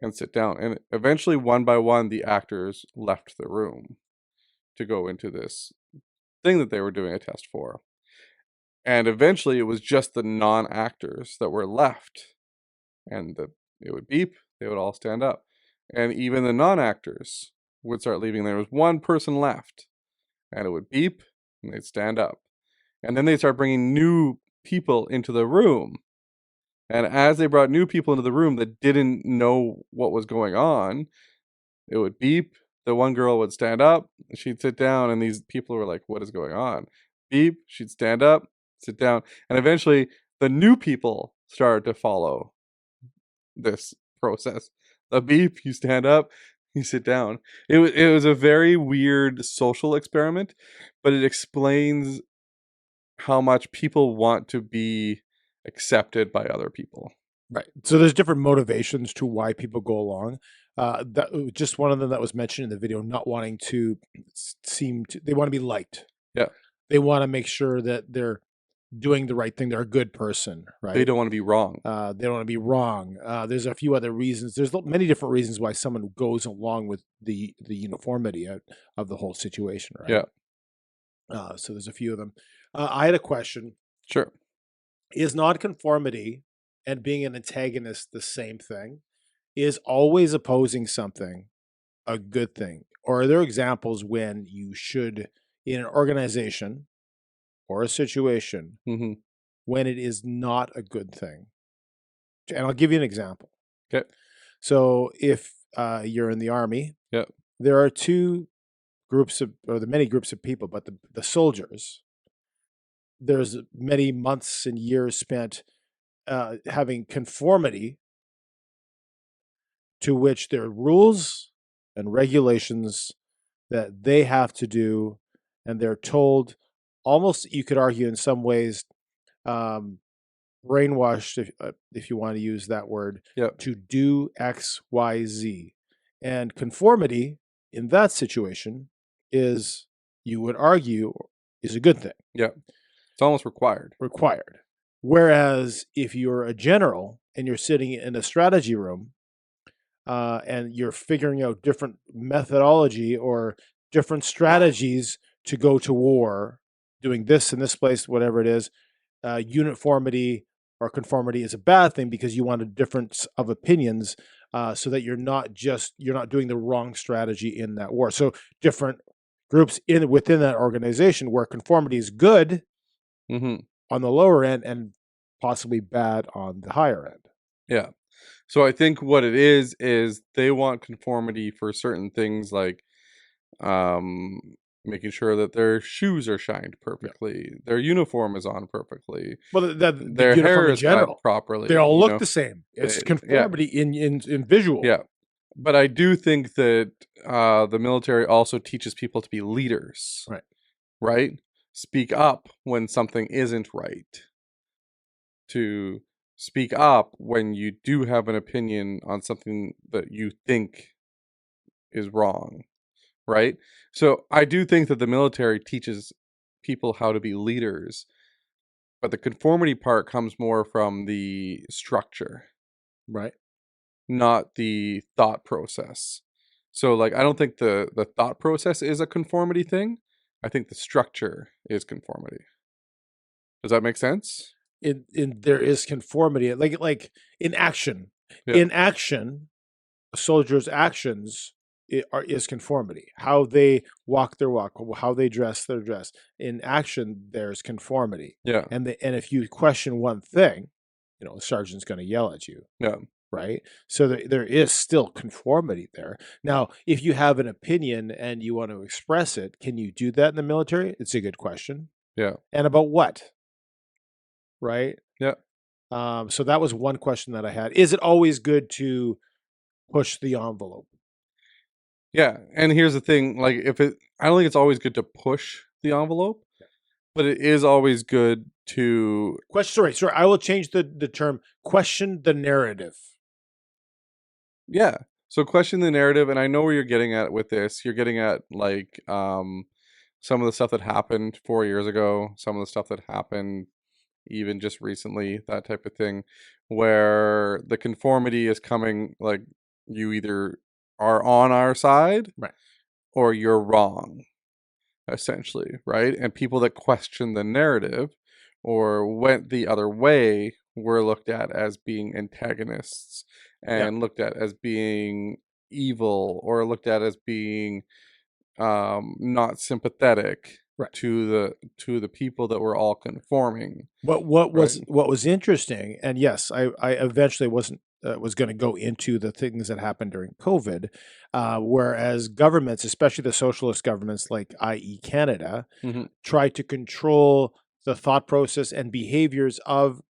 and sit down. And eventually, one by one, the actors left the room to go into this thing that they were doing a test for. And eventually, it was just the non-actors that were left. And it would beep, they would all stand up. And even the non-actors would start leaving. There was one person left. And it would beep, and they'd stand up. And then they'd start bringing new people into the room. And as they brought new people into the room that didn't know what was going on, it would beep. The one girl would stand up, she'd sit down, and these people were like, what is going on? Beep, she'd stand up, sit down. And eventually, the new people started to follow this process. The beep, you stand up, you sit down. It was a very weird social experiment, but it explains how much people want to be accepted by other people. Right. So there's different motivations to why people go along. That just one of them that was mentioned in the video, not wanting to they want to be liked. Yeah. They want to make sure that they're doing the right thing. They're a good person, right? They don't want to be wrong. They don't want to be wrong. There's a few other reasons. There's many different reasons why someone goes along with the uniformity of the whole situation, right? Yeah. So there's a few of them. I had a question. Sure. Is nonconformity and being an antagonist the same thing? Is always opposing something a good thing? Or are there examples when you should, in an organization or a situation, when it is not a good thing? And I'll give you an example. Okay. So if you're in the army, there are 2 groups or the many groups of people, but the soldiers, there's many months and years spent having conformity to which there are rules and regulations that they have to do, and they're told, almost, you could argue in some ways, brainwashed, if you want to use that word, to do X, Y, Z. And conformity in that situation is, you would argue, is a good thing. Yeah. It's almost required. Whereas if you're a general and you're sitting in a strategy room and you're figuring out different methodology or different strategies to go to war, doing this in this place, whatever it is, uniformity or conformity is a bad thing because you want a difference of opinions so that you're not doing the wrong strategy in that war. So different groups within that organization where conformity is good on the lower end and possibly bad on the higher end. Yeah. So I think what it is they want conformity for certain things, like making sure that their shoes are shined perfectly, their uniform is on perfectly, well, their hair is cut properly. They all look the same. It's conformity in visual. Yeah. But I do think that the military also teaches people to be leaders. Right? Speak up when something isn't right. To speak up when you do have an opinion on something that you think is wrong. Right? So I do think that the military teaches people how to be leaders. But the conformity part comes more from the structure. Right. Not the thought process. So, like, I don't think the thought process is a conformity thing. I think the structure is conformity. Does that make sense? There is conformity, like in action. In action, a soldier's actions is conformity. How they walk their walk, how they dress their dress. In action, there's conformity. Yeah. And if you question one thing, the sergeant's going to yell at you. Yeah. Right. So there is still conformity there. Now, if you have an opinion and you want to express it, can you do that in the military? It's a good question. Yeah. And about what? Right. Yeah. So that was one question that I had. Is it always good to push the envelope? Yeah. And here's the thing, like I don't think it's always good to push the envelope, but it is always good to sorry, I will change the term, question the narrative. Yeah. So question the narrative, and I know where you're getting at with this. You're getting at like some of the stuff that happened 4 years ago, some of the stuff that happened even just recently, that type of thing, where the conformity is coming, like you either are on our side, right, or you're wrong, essentially, right? And people that question the narrative or went the other way were looked at as being antagonists and looked at as being evil, or looked at as being not sympathetic to the people that were all conforming. What was interesting, and yes, I eventually was going to go into the things that happened during COVID, whereas governments, especially the socialist governments like i.e. Canada, tried to control the thought process and behaviors of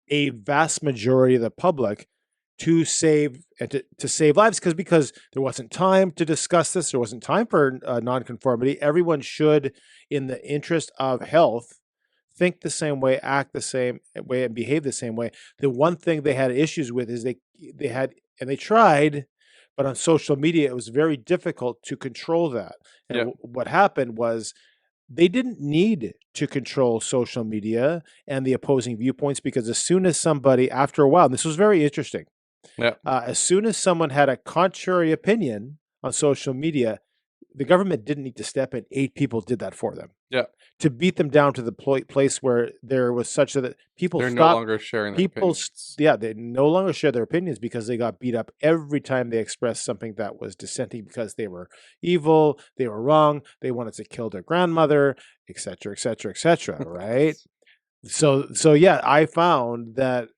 a vast majority of the public to save lives, because there wasn't time to discuss this. There wasn't time for nonconformity. Everyone should, in the interest of health, think the same way, act the same way, and behave the same way. The one thing they had issues with is they tried, but on social media it was very difficult to control that. And what happened was, they didn't need to control social media and the opposing viewpoints, because as soon as somebody, after a while, and this was very interesting, as soon as someone had a contrary opinion on social media, the government didn't need to step in. 8 people did that for them. Yeah. To beat them down to the place where there was such that people they're stopped, no longer sharing their opinions. Yeah, they no longer share their opinions because they got beat up every time they expressed something that was dissenting, because they were evil, they were wrong, they wanted to kill their grandmother, etc., etc., etc. Right? So yeah, I found that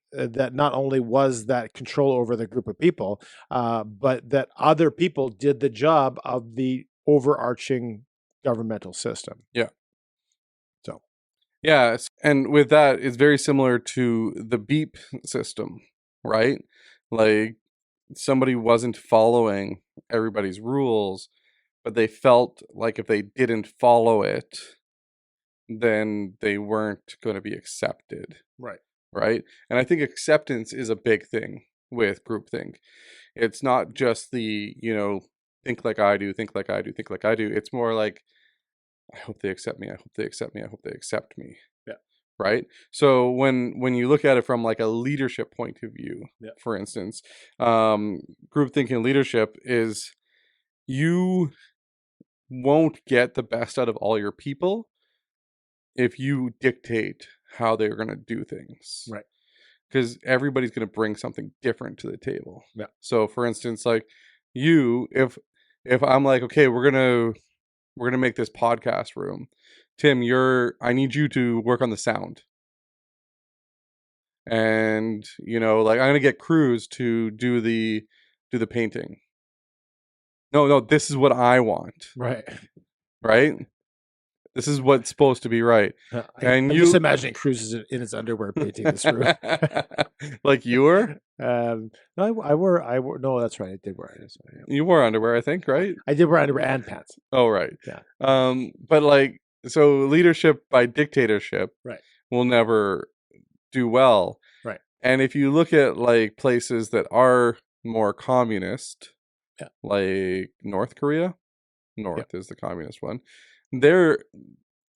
not only was that control over the group of people, but that other people did the job of the overarching governmental system. Yeah. So. Yeah, and with that, it's very similar to the beep system, right? Like somebody wasn't following everybody's rules, but they felt like if they didn't follow it, then they weren't going to be accepted. Right. Right. And I think acceptance is a big thing with groupthink. It's not just the, think like I do, think like I do, think like I do. It's more like, I hope they accept me. I hope they accept me. I hope they accept me. Yeah. Right. So when you look at it from like a leadership point of view, for instance, groupthink and leadership is, you won't get the best out of all your people if you dictate how they're going to do things. Right. Because everybody's going to bring something different to the table. Yeah. So for instance, like if I'm like, okay, we're going to make this podcast room. Tim, I need you to work on the sound. And, like I'm going to get Cruz to do the painting. No, this is what I want. Right. Right? This is what's supposed to be right. I'm just imagining Cruz is in his underwear painting this room. Like you were? No, I wore. No, that's right. I did wear it. You wore underwear, I think, right? I did wear underwear and pants. Oh, right. Yeah. But like, so leadership by dictatorship, will never do well. Right. And if you look at like places that are more communist, like North Korea, is the communist one. They're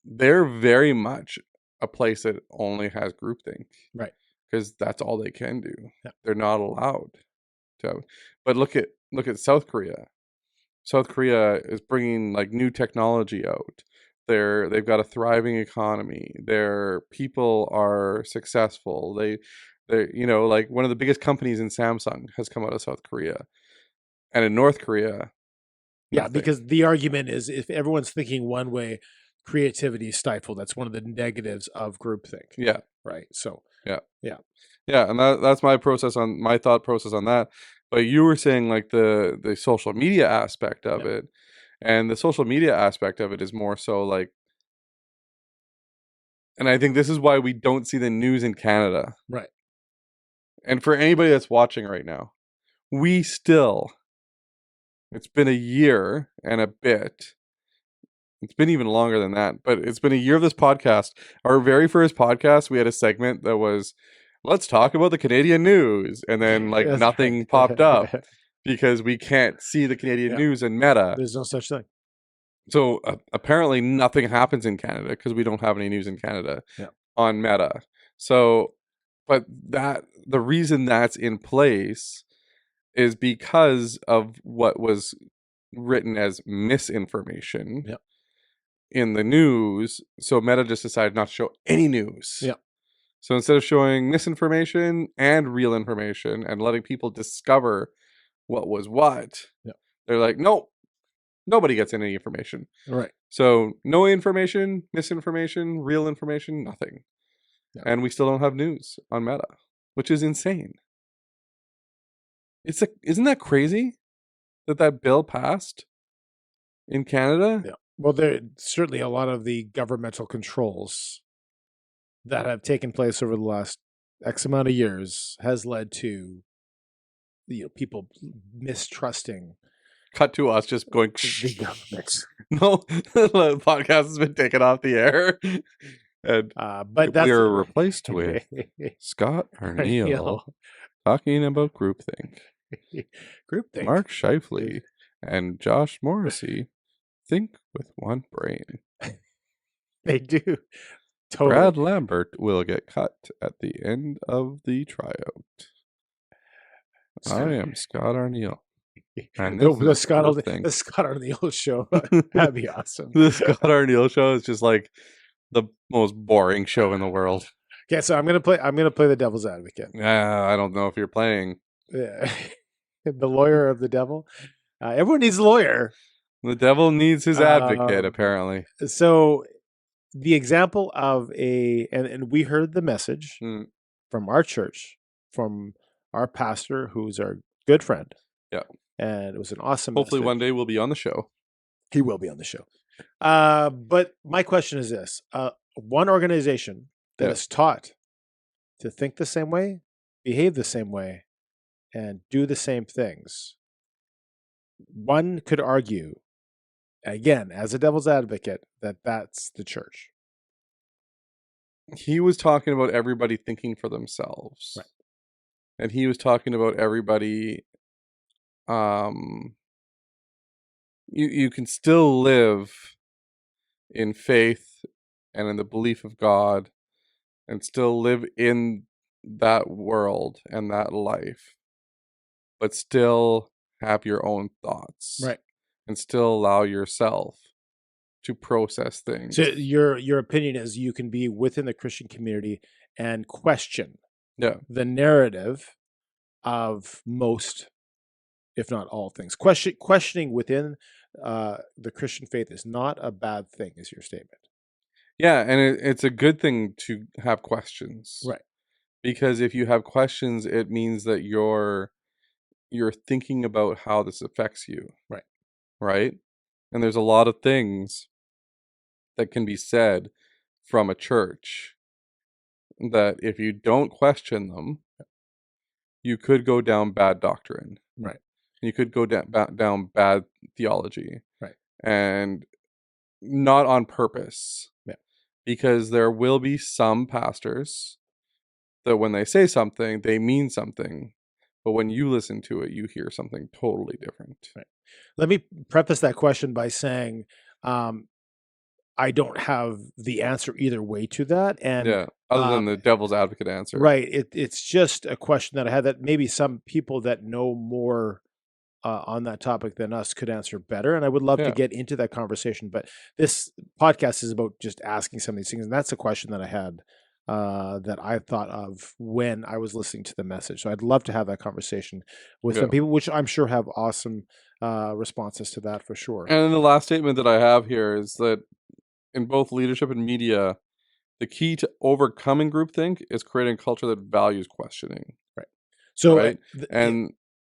very much a place that only has groupthink, right? Because that's all they can do. Yeah. They're not allowed to. But look at South Korea. South Korea is bringing like new technology out. They've got a thriving economy. Their people are successful. They're like one of the biggest companies in Samsung has come out of South Korea, and in North Korea, Yeah, Nothing. because the argument is if everyone's thinking one way, creativity is stifled. That's one of the negatives of groupthink. Yeah. Right. So Yeah. Yeah. Yeah, and that's my thought process on that. But you were saying like the social media aspect of it, and the social media aspect of it is more so like, and I think this is why we don't see the news in Canada. Right. And for anybody that's watching right now, it's been a year and a bit. It's been even longer than that, but it's been a year of this podcast. Our very first podcast, we had a segment that was, let's talk about the Canadian news. And then like That's nothing right. popped up because we can't see the Canadian news in Meta. There's no such thing. So apparently nothing happens in Canada because we don't have any news in Canada on Meta. So, but the reason that's in place is because of what was written as misinformation in the news. So Meta just decided not to show any news. Yeah. So instead of showing misinformation and real information and letting people discover what was what, they're like, nope, nobody gets any information. Right. So no information, misinformation, real information, nothing. Yeah. And we still don't have news on Meta, which is insane. Isn't that crazy that bill passed in Canada? Yeah. Well, there certainly a lot of the governmental controls that have taken place over the last X amount of years has led to people mistrusting. Cut to us just going the government. No, the podcast has been taken off the air, and but we are replaced with Scott Arniel talking about groupthink. Groupthink. Mark Shifley and Josh Morrissey think with one brain. They do. Totally. Brad Lambert will get cut at the end of the tryout. I am Scott Arniel. And the Scott Arniel show. That'd be awesome. The Scott Arniel show is just like the most boring show in the world. Okay, so I'm gonna play the devil's advocate. I don't know if you're playing. Yeah. The lawyer of the devil. Everyone needs a lawyer. The devil needs his advocate, apparently. So the example of and we heard the message from our church, from our pastor, who's our good friend. Yeah. And it was an awesome Hopefully message. one day we'll be on the show. He will be on the show. But my question is this. One organization that is taught to think the same way, behave the same way, and do the same things. One could argue, again, as a devil's advocate, that that's the church. He was talking about everybody thinking for themselves. Right. And he was talking about everybody, you can still live in faith and in the belief of God and still live in that world and that life, but still have your own thoughts. Right. And still allow yourself to process things. So your opinion is you can be within the Christian community and question the narrative of most, if not all things. Questioning within the Christian faith is not a bad thing, is your statement. Yeah, and it's a good thing to have questions. Right. Because if you have questions, it means that you're thinking about how this affects you. Right. Right? And there's a lot of things that can be said from a church that if you don't question them, you could go down bad doctrine. Right. You could go down bad theology. Right. And not on purpose. Yeah. Because there will be some pastors that when they say something, they mean something. But when you listen to it, you hear something totally different. Right. Let me preface that question by saying I don't have the answer either way to that. And other than the devil's advocate answer. Right. It's just a question that I had that maybe some people that know more on that topic than us could answer better. And I would love to get into that conversation. But this podcast is about just asking some of these things. And that's a question that I had that I thought of when I was listening to the message. So I'd love to have that conversation with some people, which I'm sure have awesome responses to that for sure. And then the last statement that I have here is that in both leadership and media, the key to overcoming groupthink is creating a culture that values questioning. Right. So, right?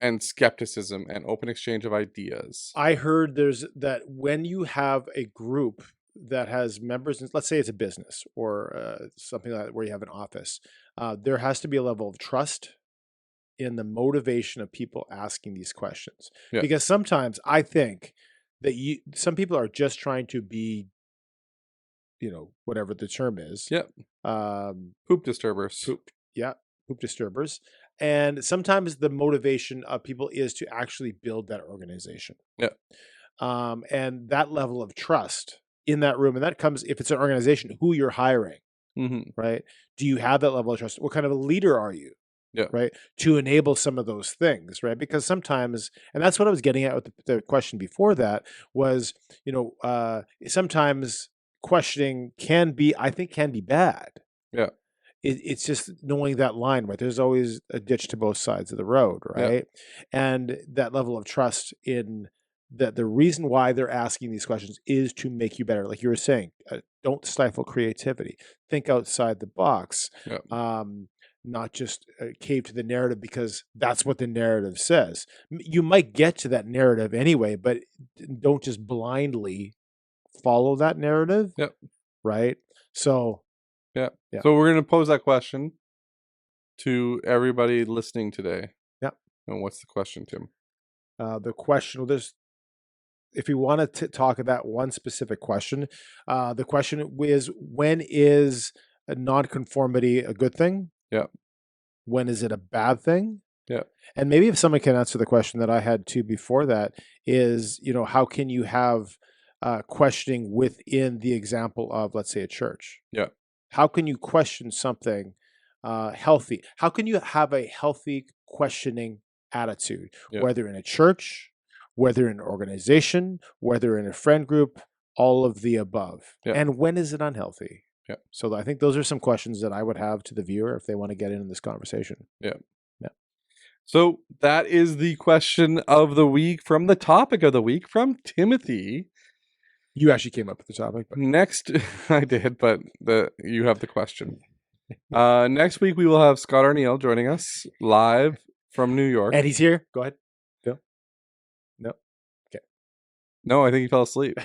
And skepticism and open exchange of ideas. I heard that when you have a group that has members, let's say it's a business or something like that where you have an office, there has to be a level of trust in the motivation of people asking these questions. Yeah. Because sometimes I think that some people are just trying to be, whatever the term is. Yeah. Poop disturbers. Poop disturbers. And sometimes the motivation of people is to actually build that organization. Yeah. And that level of trust in that room, and that comes, if it's an organization, who you're hiring, right? Do you have that level of trust? What kind of a leader are you? Yeah. Right. To enable some of those things, right? Because sometimes, and that's what I was getting at with the question before that was, sometimes questioning can be bad. Yeah. It's just knowing that line, right? There's always a ditch to both sides of the road, right? Yeah. And that level of trust in that the reason why they're asking these questions is to make you better. Like you were saying, don't stifle creativity. Think outside the box. Yeah. Not just cave to the narrative because that's what the narrative says. You might get to that narrative anyway, but don't just blindly follow that narrative. Yep. Right? So yeah. So we're going to pose that question to everybody listening today. Yeah. And what's the question, Tim? The question, if you want to talk about one specific question, the question is, when is a nonconformity a good thing? Yeah. When is it a bad thing? Yeah. And maybe if someone can answer the question that I had too before that is, how can you have questioning within the example of, let's say, a church? Yeah. How can you question something healthy? How can you have a healthy questioning attitude, whether in a church, whether in an organization, whether in a friend group, all of the above? Yeah. And when is it unhealthy? Yeah. So I think those are some questions that I would have to the viewer if they want to get in this conversation. Yeah. Yeah. So that is the question of the week from the topic of the week from Timothy. You actually came up with the topic. But... Next, I did, but you have the question. Next week, we will have Scott Arniel joining us live from New York. And he's here. Go ahead. No. Okay. No, I think he fell asleep.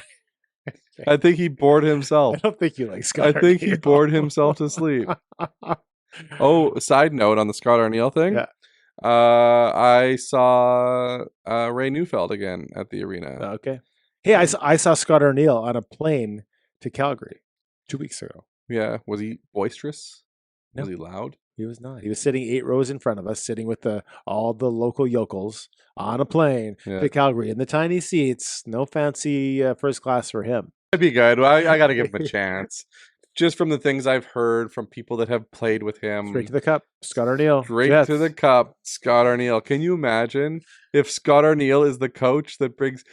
I think he bored himself. I don't think you like Scott Arniel. I think he bored himself to sleep. Oh, side note on the Scott Arniel thing. Yeah. I saw Ray Neufeld again at the arena. Okay. Hey, I saw Scott Arniel on a plane to Calgary 2 weeks ago. Yeah. Was he boisterous? No. Was he loud? He was not. He was sitting 8 rows in front of us, sitting with all the local yokels on a plane to Calgary in the tiny seats. No fancy first class for him. That'd be good. I got to give him a chance. Just from the things I've heard from people that have played with him. Straight to the cup, Scott Arniel. Straight to the cup, Scott Arniel. Can you imagine if Scott Arniel is the coach that brings...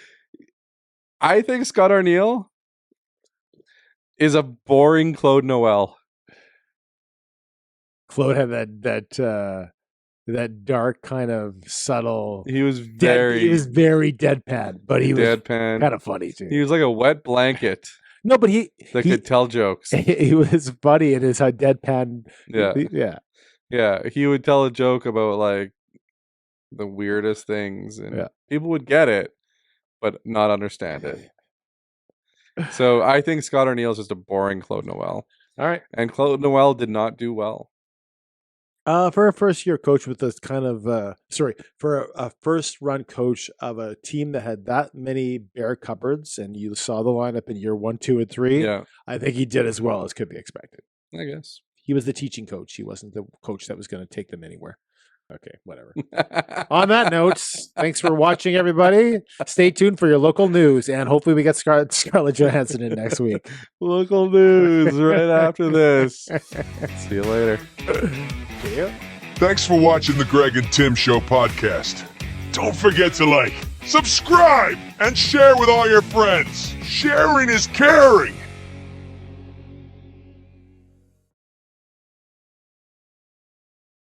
I think Scott Arniel is a boring Claude Noel. Claude had that dark kind of subtle. He was very deadpan, but he was kind of funny too. He was like a wet blanket. No, but he could tell jokes. He was funny in his deadpan. Yeah. He would tell a joke about like the weirdest things, and people would get it, but not understand it. So I think Scott Arniel is just a boring Claude Noel. All right, and Claude Noel did not do well. For a first-year coach with this kind of for a first-run coach of a team that had that many bare cupboards, and you saw the lineup in year 1, 2, and 3. Yeah, I think he did as well as could be expected. I guess he was the teaching coach. He wasn't the coach that was going to take them anywhere. Okay, whatever. On that note, thanks for watching, everybody. Stay tuned for your local news, and hopefully we get Scarlett Johansson in next week. Local news right after this. See you later. See you. Thanks for watching the Greg and Tim Show podcast. Don't forget to like, subscribe, and share with all your friends. Sharing is caring.